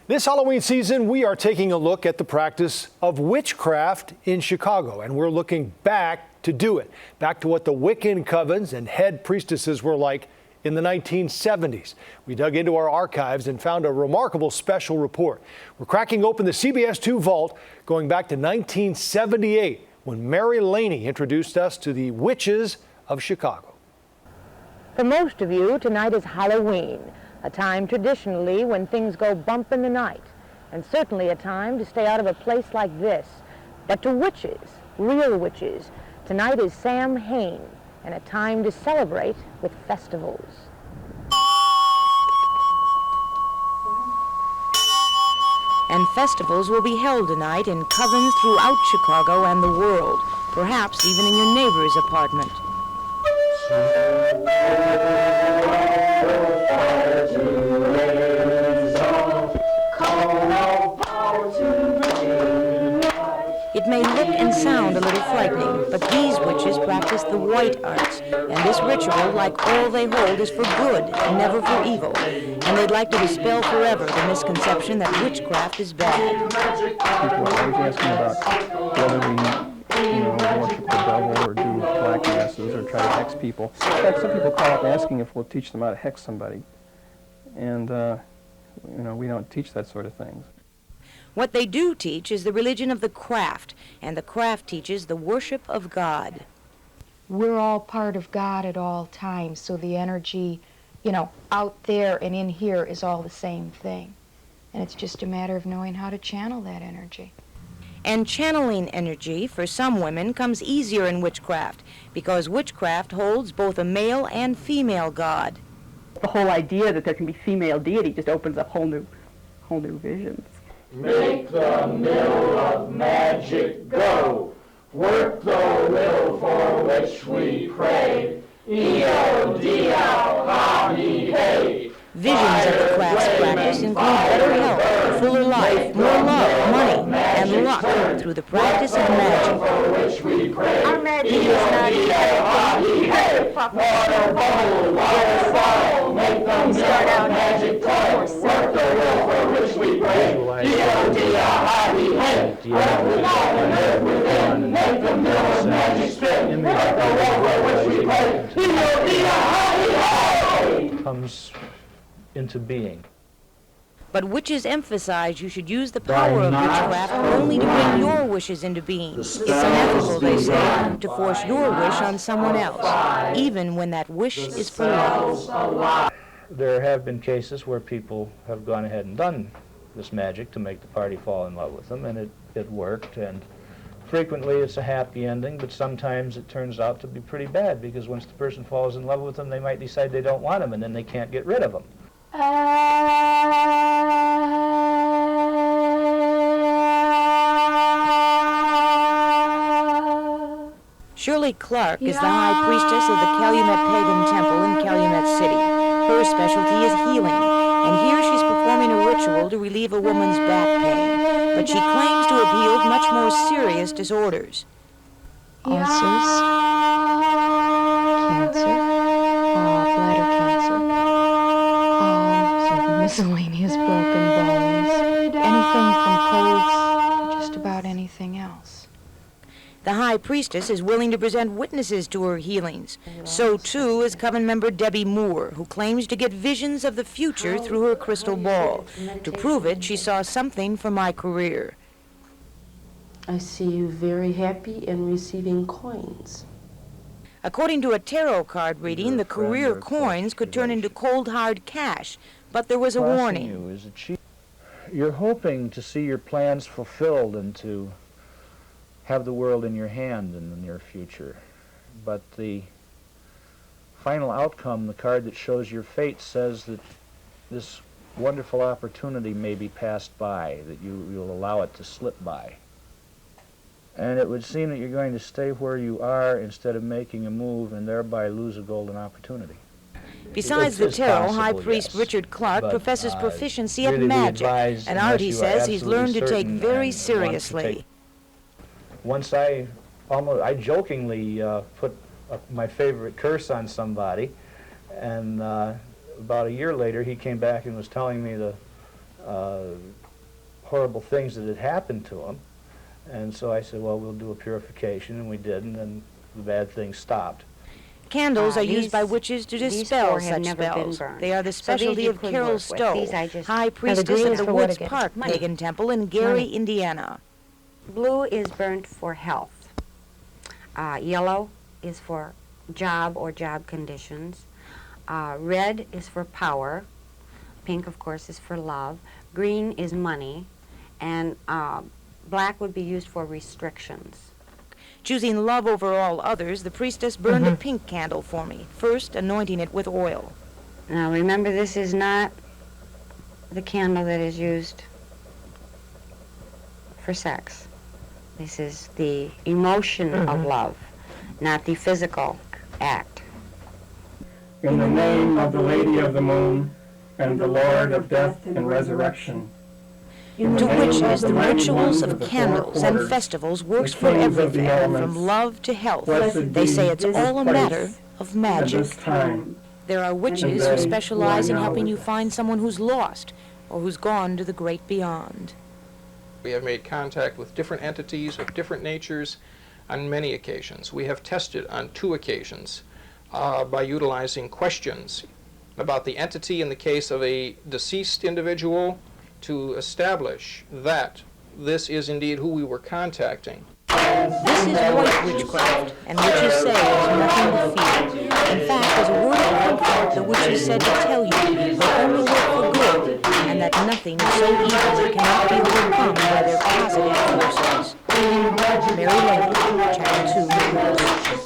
This Halloween season, we are taking a look at the practice of witchcraft in Chicago, and we're looking back to do it, back to what the Wiccan covens and head priestesses were like in the 1970s. We dug into our archives and found a remarkable special report. We're cracking open the CBS 2 vault going back to 1978 when Mary Laney introduced us to the witches of Chicago. For most of you, tonight is Halloween, a time traditionally when things go bump in the night, and certainly a time to stay out of a place like this. But to witches, real witches, tonight is Samhain, and a time to celebrate with festivals. And festivals will be held tonight in covens throughout Chicago and the world, perhaps even in your neighbor's apartment. It may look and sound a little frightening, but these witches practice the white arts, and this ritual, like all they hold, is for good and never for evil. And they'd like to dispel forever the misconception that witchcraft is bad. People are always asking about whether we worship the devil or do black masses or try to hex people. In fact, some people call up asking if we'll teach them how to hex somebody. And, we don't teach that sort of things. What they do teach is the religion of the craft, and the craft teaches the worship of God. We're all part of God at all times, so the energy, out there and in here is all the same thing. And it's just a matter of knowing how to channel that energy. And channeling energy, for some women, comes easier in witchcraft, because witchcraft holds both a male and female god. The whole idea that there can be female deity just opens up whole new visions. Make the mill of magic go, work the will for which we pray, E-O-D-L, ha-he-hey. Visions of the craft's practice include better health, a fuller life, more love, money, and luck through the practice of magic. Our magic is not we start out magic toys, work the will for which we pray, E-O-D-L, live within, make the mill of magic spin, work the will for which we pray, E-O-D-L, comes into being. But witches emphasize you should use the power of witchcraft only to bring your wishes into being. It's unethical, they say, to force your wish on someone else, even when that wish is for love. There have been cases where people have gone ahead and done this magic to make the party fall in love with them, and it worked, and frequently it's a happy ending, but sometimes it turns out to be pretty bad, because once the person falls in love with them, they might decide they don't want them, and then they can't get rid of them. Shirley Clark is the high priestess of the Calumet Pagan Temple in Calumet City. Her specialty is healing, and here she's performing a ritual to relieve a woman's back pain. But she claims to have healed much more serious disorders. Ulcers, cancer, bladder cancer, some miscellaneous broken bones, anything from colds to just about anything else. The high priestess is willing to present witnesses to her healings. So too is coven member Debbie Moore, who claims to get visions of the future through her crystal ball. To prove it, she saw something for my career. I see you very happy and receiving coins. According to a tarot card reading, the career coins could turn into cold hard cash, but there was a warning. You're hoping to see your plans fulfilled and to have the world in your hand in the near future. But the final outcome, the card that shows your fate, says that this wonderful opportunity may be passed by, that you'll allow it to slip by. And it would seem that you're going to stay where you are instead of making a move and thereby lose a golden opportunity. Besides the tarot, High Priest Richard Clark professes proficiency at magic, an art he says he's learned to take very seriously. Once I jokingly put my favorite curse on somebody, and about a year later he came back and was telling me the horrible things that had happened to them. And so I said, well, we'll do a purification, and we did, and then the bad things stopped. Candles are used by witches to dispel such spells. They are the specialty of Carol Stowe, High Priestess of the Woods Park Pagan Temple in Gary, Indiana. Blue is burnt for health. Yellow is for job or job conditions. Red is for power. Pink, of course, is for love. Green is money. And black would be used for restrictions. Choosing love over all others, the priestess burned a pink candle for me, first anointing it with oil. Now remember, this is not the candle that is used for sex. This is the emotion of love, not the physical act. In the name of the Lady of the Moon and the Lord of Death and Resurrection. To witches, the rituals of candles and festivals works for everything, from love to health. They say it's all a matter of magic. There are witches who specialize in helping you find someone who's lost or who's gone to the great beyond. We have made contact with different entities of different natures on many occasions. We have tested on 2 occasions by utilizing questions about the entity in the case of a deceased individual to establish that this is indeed who we were contacting. This is white witchcraft, and witches say there's nothing to fear. In fact, there's a word of comfort the witches said to tell you they only work for good, and that nothing is so evil that cannot be overcome by their positive forces. Mary Laney, Channel 2 News.